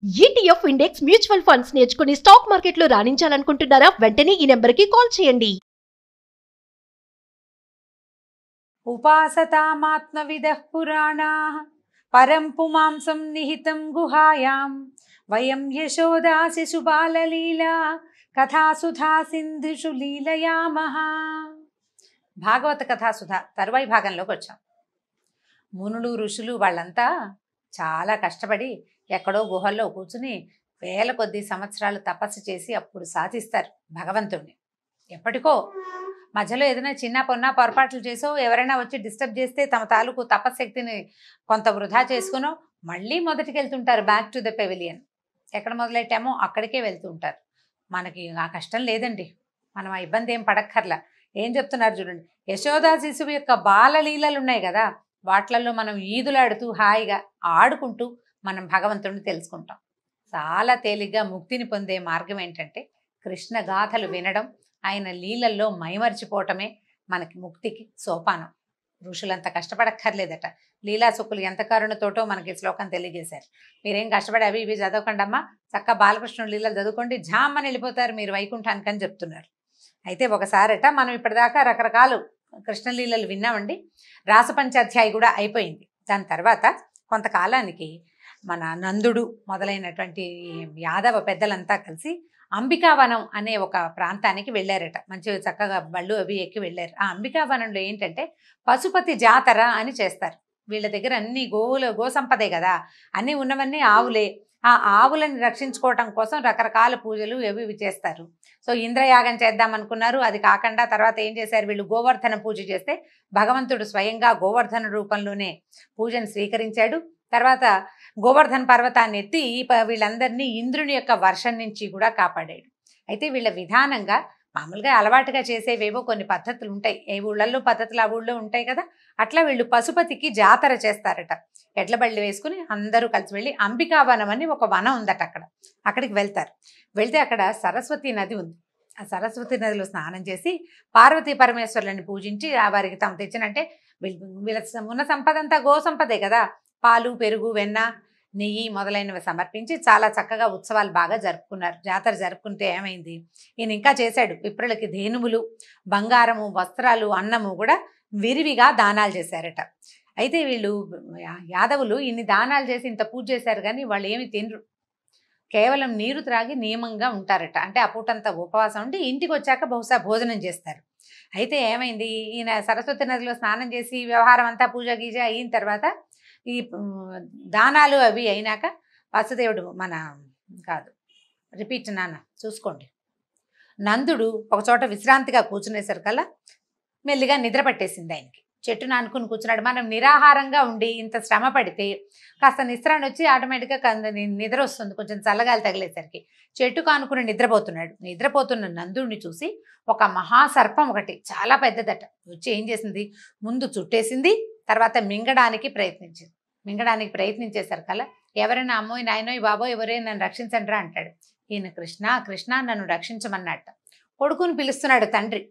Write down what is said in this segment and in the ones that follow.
ETF index mutual funds నేర్చుకుని stock మార్కెట్లో రాణించాలనుకుంటున్నారా? వెంటనే ఈ నెంబర్కి కాల్ చేయండి. ఉపాసతామాత్మవిదః పురాణాః పరం పుమాంసం నిహితం గుహాయాం వయం యశోదా శిశుబాలలీలా కథాసుధా సింధుషు లీలయామః. భాగవత కథాసుధ తరువాయి భాగంలోకి వచ్చాం. మునులు ఋషులు వాళ్ళంతా చాలా కష్టపడి ఎక్కడో గుహల్లో కూర్చుని వేల కొద్ది సంవత్సరాలు తపస్సు చేసి అప్పుడు సాధిస్తారు భగవంతుడిని. ఎప్పటికో మధ్యలో ఏదైనా చిన్న పొన్న పొరపాట్లు చేసో ఎవరైనా వచ్చి డిస్టర్బ్ చేస్తే తమ తాలూకు తపశక్తిని కొంత వృధా చేసుకునో మళ్ళీ మొదటికి వెళ్తుంటారు, బ్యాక్ టు ద పెవిలియన్. ఎక్కడ మొదలెట్టామో అక్కడికే వెళ్తూ ఉంటారు. మనకి ఆ కష్టం లేదండి, మనం ఆ ఇబ్బంది ఏం పడక్కర్లా. ఏం చెప్తున్నారు చూడండి, యశోదా శిశువు యొక్క బాలలీలలు ఉన్నాయి కదా, వాట్లల్లో మనం ఈదులాడుతూ హాయిగా ఆడుకుంటూ మనం భగవంతుడిని తెలుసుకుంటాం. చాలా తేలిగ్గా ముక్తిని పొందే మార్గం ఏంటంటే కృష్ణ గాథలు వినడం, ఆయన లీలల్లో మైమర్చిపోవటమే మనకి ముక్తికి సోపానం. ఋషులంత కష్టపడక్కర్లేదట. లీలాసుకులు ఎంత కరుణతోటో మనకి శ్లోకం తెలియజేశారు. మీరేం కష్టపడి అవి ఇవి చదవకండి అమ్మా, చక్క బాలకృష్ణుడు లీలలు చదువుకోండి, జామ్మని వెళ్ళిపోతారు మీరు వైకుంఠానికి అని చెప్తున్నారు. అయితే ఒకసారట మనం ఇప్పటిదాకా రకరకాలు కృష్ణలీలలు విన్నామండి. రాసపంచాధ్యాయి కూడా అయిపోయింది. దాని తర్వాత కొంతకాలానికి మన నందుడు మొదలైనటువంటి యాదవ పెద్దలంతా కలిసి అంబికావనం అనే ఒక ప్రాంతానికి వెళ్ళారట. మంచి చక్కగా బళ్ళు అవి ఎక్కి వెళ్ళారు. ఆ అంబికావనంలో ఏంటంటే పశుపతి జాతర అని చేస్తారు. వీళ్ళ దగ్గర అన్ని గో సంపదే కదా, అన్నీ ఉన్నవన్నీ ఆవులే. ఆ ఆవులను రక్షించుకోవటం కోసం రకరకాల పూజలు ఇవి చేస్తారు. సో ఇంద్రయాగం చేద్దాం అనుకున్నారు, అది కాకుండా తర్వాత ఏం చేశారు వీళ్ళు, గోవర్ధన పూజ చేస్తే భగవంతుడు స్వయంగా గోవర్ధన రూపంలోనే పూజను స్వీకరించాడు. తర్వాత గోవర్ధన పర్వతాన్ని ఎత్తి వీళ్ళందరినీ ఇంద్రుని యొక్క వర్షం నుంచి కూడా కాపాడాడు. అయితే వీళ్ళ విధానంగా మామూలుగా అలవాటుగా చేసేవేవో కొన్ని పద్ధతులు ఉంటాయి, ఏ ఊళ్ళల్లో పద్ధతులు ఆ ఊళ్ళో ఉంటాయి కదా, అట్లా వీళ్ళు పశుపతికి జాతర చేస్తారట. ఎడ్ల బళ్ళు వేసుకుని అందరూ కలిసి వెళ్ళి అంబికావనం అని ఒక వనం ఉందట, అక్కడికి వెళ్తారు. వెళ్తే అక్కడ సరస్వతి నది ఉంది. ఆ సరస్వతి నదిలో స్నానం చేసి పార్వతీ పరమేశ్వరులని పూజించి వారికి తాము తెచ్చినంటే వీళ్ళ ఉన్న సంపద అంతా గో సంపదే కదా, పాలు పెరుగు వెన్న నెయ్యి మొదలైనవి సమర్పించి చాలా చక్కగా ఉత్సవాలు బాగా జరుపుకున్నారు. జాతర జరుపుకుంటే ఏమైంది, ఈయన ఇంకా చేశాడు, విప్రులకి ధేనువులు బంగారము వస్త్రాలు అన్నము కూడా విరివిగా దానాలు చేశారట. అయితే వీళ్ళు యాదవులు ఇన్ని దానాలు చేసి ఇంత పూజ చేశారు కానీ వాళ్ళు ఏమి తినరు, కేవలం నీరు త్రాగి నియమంగా ఉంటారట. అంటే ఆ పూటంతా ఉపవాసం ఉండి ఇంటికి వచ్చాక బహుశా భోజనం చేస్తారు. అయితే ఏమైంది, ఈయన సరస్వతి నదిలో స్నానం చేసి వ్యవహారం అంతా పూజ గీజ అయిన తర్వాత ఈ దానాలు అవి అయినాక వాసుదేవుడు రిపీట్ నాన్న చూసుకోండి, నందుడు ఒకచోట విశ్రాంతిగా కూర్చునేసరికల్లా మెల్లిగా నిద్ర పట్టేసింది ఆయనకి. చెట్టును అనుకుని కూర్చున్నాడు. మనం నిరాహారంగా ఉండి ఇంత శ్రమ పడితే కాస్త నిస్త్రాన్ని వచ్చి ఆటోమేటిక్గా నిద్ర వస్తుంది, కొంచెం చల్లగాలి తగిలేసరికి. చెట్టుకు అనుకుని నిద్రపోతున్న నందుడిని చూసి ఒక మహాసర్పం ఒకటి చాలా పెద్దదట వచ్చి ఏం చేసింది, ముందు చుట్టేసింది, తర్వాత మింగడానికి ప్రయత్నించేసరికల్లా ఎవరైనా అమ్మోయ్ నాయనోయ్ బాబోయ్ ఎవరైనా నన్ను రక్షించండిరా అంటాడు. ఈయన కృష్ణ నన్ను రక్షించమన్నట్ట. కొడుకుని పిలుస్తున్నాడు తండ్రి.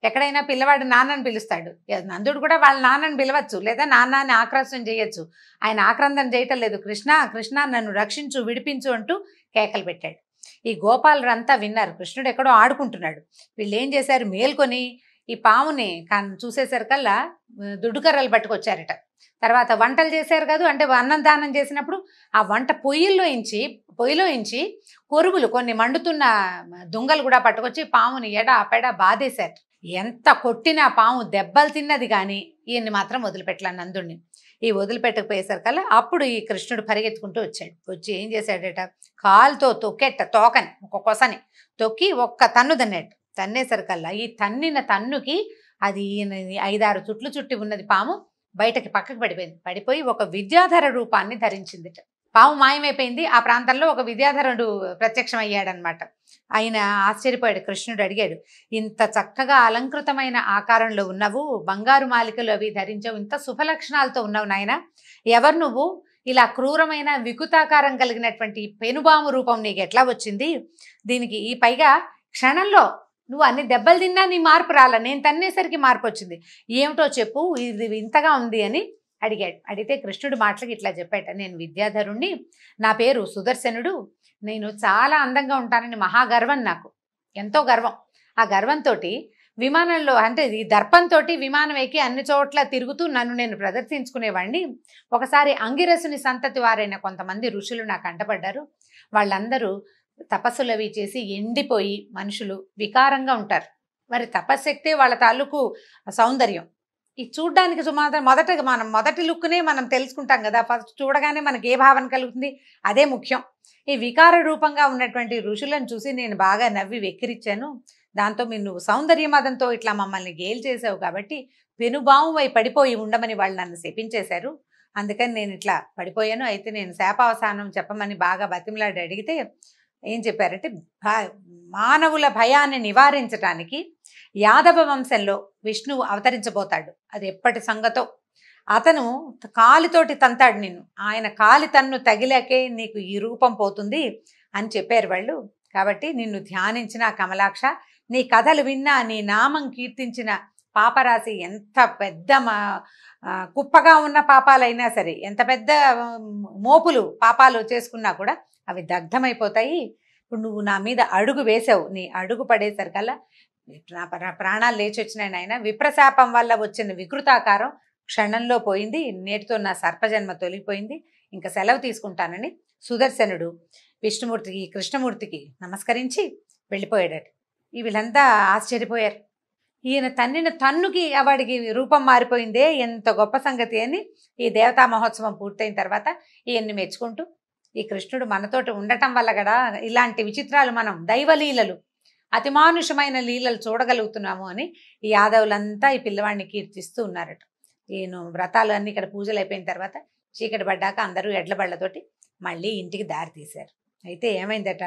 ఎక్కడైనా పిల్లవాడు నాన్నని పిలుస్తాడు, నందుడు కూడా వాళ్ళ నాన్నని పిలవచ్చు, లేదా నాన్నని ఆక్రోశం చేయొచ్చు. ఆయన ఆక్రందన చేయటం లేదు, కృష్ణ నన్ను రక్షించు విడిపించు అంటూ కేకలు పెట్టాడు. ఈ గోపాలురంతా విన్నారు, కృష్ణుడు ఎక్కడో ఆడుకుంటున్నాడు. వీళ్ళు ఏం చేశారు, మేల్కొని ఈ పాముని చూసేసరికల్లా దుడ్డుకర్రలు పట్టుకొచ్చారట. తర్వాత వంటలు చేశారు కదా, అంటే అన్నం దానం చేసినప్పుడు ఆ వంట పొయ్యిలో ఇంచి కొరుగులు కొన్ని మండుతున్న దుంగలు కూడా పట్టుకొచ్చి పాముని ఎడ బాధేశారు. ఎంత కొట్టినా పాము దెబ్బలు తిన్నది కానీ ఈయన్ని మాత్రం వదిలిపెట్టలే నందుడిని. ఈ వదిలిపెట్టకపోయేసరికల్లా అప్పుడు ఈ కృష్ణుడు పరిగెత్తుకుంటూ వచ్చి ఏం చేశాడట, కాలుతో తోకని ఒక కొసని తొక్కి ఒక్క తన్ను తన్నేసరికల్లా ఈ తన్నిన తన్నుకి అది 5-6 చుట్లు చుట్టి ఉన్నది పాము బయటకి పక్కకు పడిపోయి ఒక విద్యాధర రూపాన్ని ధరించిందిట. పాము మాయమైపోయింది. ఆ ప్రాంతంలో ఒక విద్యాధరుడు ప్రత్యక్షం అయ్యాడనమాట. ఆయన ఆశ్చర్యపోయాడు. కృష్ణుడు అడిగాడు, ఇంత చక్కగా అలంకృతమైన ఆకారంలో ఉన్నవు, బంగారు మాలికలు అవి ధరించావు, ఇంత శుభలక్షణాలతో ఉన్నావు నాయన, ఎవరు నువ్వు, ఇలా క్రూరమైన వికృతాకారం కలిగినటువంటి పెనుబాము రూపం నీకు ఎట్లా వచ్చింది, దీనికి ఈ పైగా క్షణంలో నువ్వు అన్ని దెబ్బలు తిన్నా నీ మార్పు రాలా, నేను తన్నేసరికి మార్పు వచ్చింది, ఏమిటో చెప్పు, ఇది ఇంతగా ఉంది అని అడిగాడు. అడిగితే కృష్ణుడు మాటలకి ఇట్లా చెప్పాట, నేను విద్యాధరుణ్ణి, నా పేరు సుదర్శనుడు, నేను చాలా అందంగా ఉంటానని మహాగర్వం, నాకు ఎంతో గర్వం. ఆ గర్వంతో విమానంలో అంటే ఈ దర్పంతో విమానం ఎక్కి అన్ని చోట్ల తిరుగుతూ నన్ను నేను ప్రదర్శించుకునేవాడిని. ఒకసారి అంగిరసుని సంతతి వారైన కొంతమంది ఋషులు నాకు అంటపడ్డారు. వాళ్ళందరూ తపస్సులు అవి చేసి ఎండిపోయి మనుషులు వికారంగా ఉంటారు. మరి తపశ్శక్తే వాళ్ళ తాలూకు సౌందర్యం. ఇది చూడ్డానికి సుమారు మొదటి లుక్నే మనం తెలుసుకుంటాం కదా, ఫస్ట్ చూడగానే మనకి ఏ భావన కలుగుతుంది, అదే ముఖ్యం. ఈ వికార రూపంగా ఉన్నటువంటి ఋషులను చూసి నేను బాగా నవ్వి వెక్కిరిచ్చాను. దాంతో నువ్వు సౌందర్య మదంతో ఇట్లా మమ్మల్ని గేలి చేసావు కాబట్టి పెనుబావువై పడిపోయి ఉండమని వాళ్ళు నన్ను శపించేశారు. అందుకని నేను ఇట్లా పడిపోయాను. అయితే నేను శాపావసానం చెప్పమని బాగా బతిమలాడి అడిగితే ఏం చెప్పారంటే, మానవుల భయాన్ని నివారించడానికి యాదవ వంశంలో విష్ణువు అవతరించబోతాడు, అది ఎప్పటి సంగతో. అతను కాలితోటి తంతాడు నిన్ను, ఆయన కాలి తన్ను తగిలాకే నీకు ఈ రూపం పోతుంది అని చెప్పారు వాళ్ళు. కాబట్టి నిన్ను ధ్యానించిన కమలాక్ష, నీ కథలు విన్నా, నీ నామం కీర్తించిన పాపరాశి ఎంత పెద్ద కుప్పగా ఉన్న పాపాలైనా సరే, ఎంత పెద్ద మోపులు పాపాలు చేసుకున్నా కూడా అవి దగ్ధమైపోతాయి. ఇప్పుడు నువ్వు నా మీద అడుగు వేసావు, నీ అడుగు పడేసరికల్లా నా ప్రాణాలు లేచి వచ్చినాయి నాయన. విప్రశాపం వల్ల వచ్చిన వికృతాకారం క్షణంలో పోయింది, నేటితో నా సర్పజన్మ తొలిగిపోయింది, ఇంకా సెలవు తీసుకుంటానని సుదర్శనుడు విష్ణుమూర్తికి కృష్ణమూర్తికి నమస్కరించి వెళ్ళిపోయాడట. వీళ్ళంతా ఆశ్చర్యపోయారు. ఈయన తన్నిన తన్నుకి వాడికి రూపం మారిపోయిందే, ఎంత గొప్ప సంగతి అని ఈ దేవతా మహోత్సవం పూర్తయిన తర్వాత ఈయన్ని మెచ్చుకుంటూ, ఈ కృష్ణుడు మనతోటి ఉండటం వల్ల కదా ఇలాంటి విచిత్రాలు, మనం దైవలీలలు, అతిమానుషమైన లీలలు చూడగలుగుతున్నాము అని ఈ యాదవులంతా ఈ పిల్లవాడిని కీర్తిస్తూ ఉన్నారట. ఈయన వ్రతాలు అన్నీ ఇక్కడ పూజలు అయిపోయిన తర్వాత చీకటి పడ్డాక అందరూ ఎడ్ల బళ్ళతోటి మళ్ళీ ఇంటికి దారి తీశారు. అయితే ఏమైందట,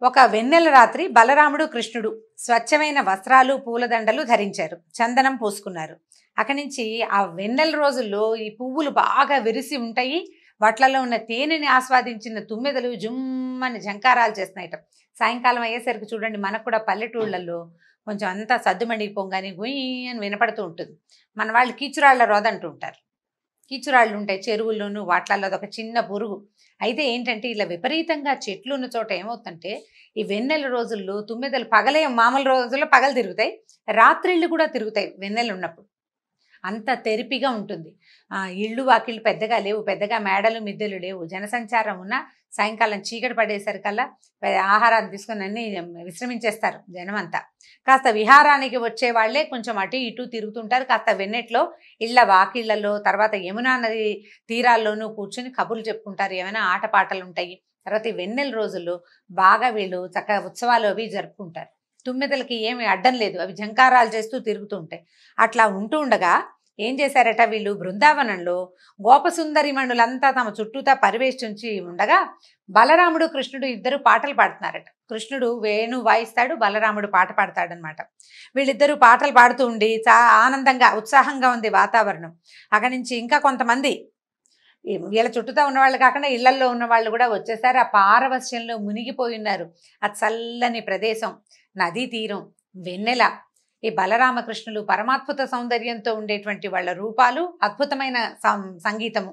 ఒక వెన్నెల రాత్రి బలరాముడు కృష్ణుడు స్వచ్ఛమైన వస్త్రాలు పూలదండలు ధరించారు, చందనం పూసుకున్నారు. అక్కడి నుంచి ఆ వెన్నెల రోజుల్లో ఈ పువ్వులు బాగా విరిసి ఉంటాయి, వాట్లలో ఉన్న తేనెని ఆస్వాదించిన తుమ్మెదలు జుమ్మని జంకారాలు చేస్తున్నాయట. సాయంకాలం అయ్యేసరికి చూడండి, మనకు కూడా పల్లెటూళ్ళల్లో కొంచెం అంతా సద్దుమణిగిపోగానే గుయ్యి అని వినపడుతూ ఉంటుంది. మన వాళ్ళు కీచురాళ్ల రోద అంటూ ఉంటారు. కీచురాళ్ళు ఉంటాయి చెరువుల్లోనూ, వాట్లలో అదొక చిన్న పురుగు. అయితే ఏంటంటే, ఇలా విపరీతంగా చెట్లు ఉన్న చోట ఏమవుతుందంటే, ఈ వెన్నెల రోజుల్లో తుమ్మెదలు పగలే, మామూలు రోజుల్లో పగలు తిరుగుతాయి, రాత్రిళ్ళు కూడా తిరుగుతాయి వెన్నెలు ఉన్నప్పుడు. అంత తెరిపిగా ఉంటుంది. ఇళ్ళు వాకిళ్ళు పెద్దగా లేవు, పెద్దగా మేడలు మిద్దెలు లేవు, జనసంచారం ఉన్న సాయంకాలం చీకటి పడేసరికల్లా ఆహారాన్ని తీసుకొని అన్ని విశ్రమించేస్తారు జనం అంతా. కాస్త విహారానికి వచ్చే వాళ్ళే కొంచెం అటు ఇటు తిరుగుతుంటారు. కాస్త వెన్నెట్లో ఇళ్ళ వాకిళ్లలో, తర్వాత యమునా నది తీరాల్లోనూ కూర్చొని కబుర్లు చెప్పుకుంటారు, ఏమైనా ఆటపాటలు ఉంటాయి. తర్వాత ఈ వెన్నెల రోజుల్లో బాగా వీళ్ళు చక్కగా ఉత్సవాలు అవి జరుపుకుంటారు. తుమ్మెదలకి ఏమి అడ్డం లేదు, అవి జంకారాలు చేస్తూ తిరుగుతూ ఉంటాయి. అట్లా ఉంటూ ఉండగా ఏం చేశారట, వీళ్ళు బృందావనంలో గోపసుందరి మణులంతా తమ చుట్టూతా పరివేష్టించి ఉండగా బలరాముడు కృష్ణుడు ఇద్దరు పాటలు పాడుతున్నారట. కృష్ణుడు వేణు వాయిస్తాడు, బలరాముడు పాట పాడతాడనమాట. వీళ్ళిద్దరూ పాటలు పాడుతూ ఉండి చాలా ఆనందంగా ఉత్సాహంగా ఉంది వాతావరణం. అక్కడి నుంచి ఇంకా కొంతమంది వీళ్ళ చుట్టూతా ఉన్నవాళ్ళు కాకుండా ఇళ్లల్లో ఉన్న వాళ్ళు కూడా వచ్చేసారు. ఆ పారవశ్యంలో మునిగిపోయి ఉన్నారు. ఆ చల్లని ప్రదేశం, నదీ తీరం, వెన్నెల, ఈ బలరామకృష్ణులు పరమాద్భుత సౌందర్యంతో ఉండేటువంటి వాళ్ళ రూపాలు, అద్భుతమైన సంగీతము,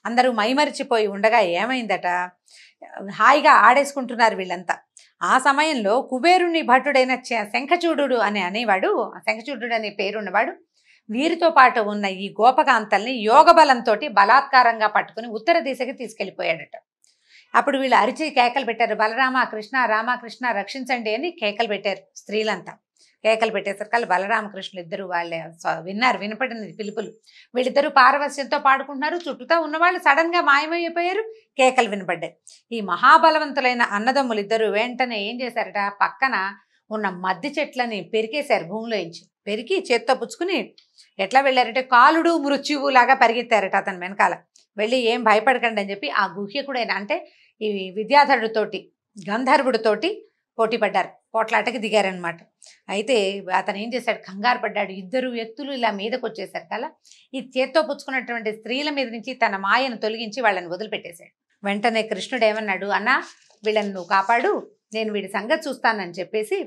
అందరూ మైమరిచిపోయి ఉండగా ఏమైందట, హాయిగా ఆడేసుకుంటున్నారు వీళ్ళంతా. ఆ సమయంలో కుబేరుని భటుడైన శంఖచూడు అనేవాడు, శంఖచూడు అనే పేరున్నవాడు వీరితో పాటు ఉన్న ఈ గోపకాంతల్ని యోగ బలంతో బలాత్కారంగా పట్టుకుని ఉత్తర దిశకి తీసుకెళ్ళిపోయాడట. అప్పుడు వీళ్ళు అరిచి కేకలు పెట్టారు, బలరామ కృష్ణ, రామకృష్ణ రక్షించండి అని కేకలు పెట్టారు. స్త్రీలంతా కేకలు పెట్టేసరికి బలరామకృష్ణులు ఇద్దరు వాళ్ళే విన్నారు, వినపడిన పిలుపులు. వీళ్ళిద్దరూ పారవశ్యంతో పాడుకుంటున్నారు. చుట్టూతా ఉన్నవాళ్ళు సడన్ గా మాయమైపోయారు, కేకలు వినపడ్డాయి. ఈ మహాబలవంతులైన అన్నదమ్ములు ఇద్దరు వెంటనే ఏం చేశారట, పక్కన ఉన్న మద్ది చెట్లని పెరికేశారు, భూమిలోంచి పెరికి చేత్తో పుచ్చుకుని ఎట్లా వెళ్ళారంటే కాలుడు మృత్యువు లాగా పరిగెత్తారట అతని వెనకాల. వెళ్ళి ఏం భయపడకండి అని చెప్పి ఆ గుహ్యకుడైన అంటే ఈ విద్యాధరుడితోటి గంధర్వుడితోటి పోటీ పడ్డారు, పోట్లాటకి దిగారనమాట. అయితే అతను ఏం చేశాడు, కంగారు పడ్డాడు. ఇద్దరు వ్యక్తులు ఇలా మీదకి వచ్చేసారు కదా, ఈ చేత్తో పుచ్చుకున్నటువంటి స్త్రీల మీద నుంచి తన మాయను తొలగించి వాళ్ళని వదిలిపెట్టేశాడు. వెంటనే కృష్ణుడు ఏమన్నాడు, అన్నా వీళ్ళని నువ్వు కాపాడు, నేను వీడి సంగతి చూస్తానని చెప్పేసి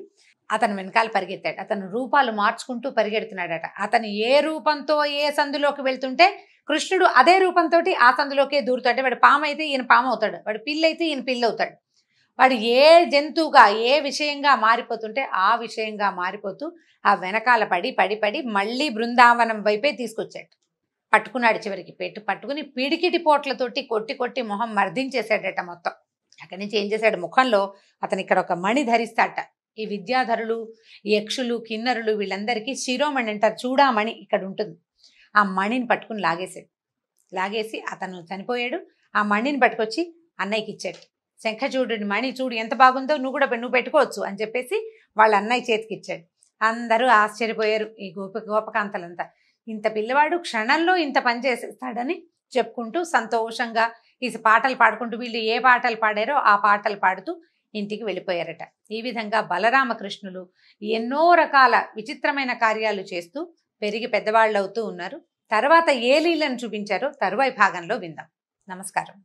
అతను వెనకాల పరిగెత్తాడు. అతను రూపాలు మార్చుకుంటూ పరిగెడుతున్నాడట. అతను ఏ రూపంతో ఏ సందులోకి వెళ్తుంటే కృష్ణుడు అదే రూపంతో ఆ సందులోకే దూరుతాడు. వాడు పాము అయితే ఈయన పాము అవుతాడు, వాడు పిల్లి అయితే ఈయన పిల్లి అవుతాడు. వాడు ఏ జంతువుగా ఏ విషయంగా మారిపోతుంటే ఆ విషయంగా మారిపోతూ ఆ వెనకాల పడి పడి పడి మళ్ళీ బృందావనం వైపే తీసుకొచ్చాడు. పట్టుకున్నాడు, చివరికి పట్టుకుని పిడికిటి పోట్లతోటి కొట్టి కొట్టి మొహం మర్దించేశాడట మొత్తం. అక్కడి నుంచి ఏం చేశాడు, ముఖంలో అతను ఇక్కడ ఒక మణి ధరిస్తాట. ఈ విద్యాధరులు, యక్షులు, కిన్నరులు వీళ్ళందరికీ శిరోమణి అంటారు, చూడామణి ఇక్కడ ఉంటుంది. ఆ మణిని పట్టుకుని లాగేసి అతను చనిపోయాడు. ఆ మణిని పట్టుకొచ్చి అన్నయ్యకి ఇచ్చాడు. శంఖచూడుని మణి చూడు ఎంత బాగుందో, నువ్వు పెట్టుకోవచ్చు అని చెప్పేసి వాళ్ళ అన్నయ్య చేతికి ఇచ్చాడు. అందరూ ఆశ్చర్యపోయారు, ఈ గోపకాంతలంతా. ఇంత పిల్లవాడు క్షణంలో ఇంత పని చేసేస్తాడని చెప్పుకుంటూ సంతోషంగా ఈ పాటలు పాడుకుంటూ, వీళ్ళు ఏ పాటలు పాడారో ఆ పాటలు పాడుతూ ఇంటికి వెళ్ళిపోయారట. ఈ విధంగా బలరామకృష్ణులు ఎన్నో రకాల విచిత్రమైన కార్యాలు చేస్తూ పెరిగి పెద్దవాళ్ళు అవుతూ ఉన్నారు. తర్వాత ఏ లీలను చూపించారో తరువాయి భాగంలో విందాం. నమస్కారం.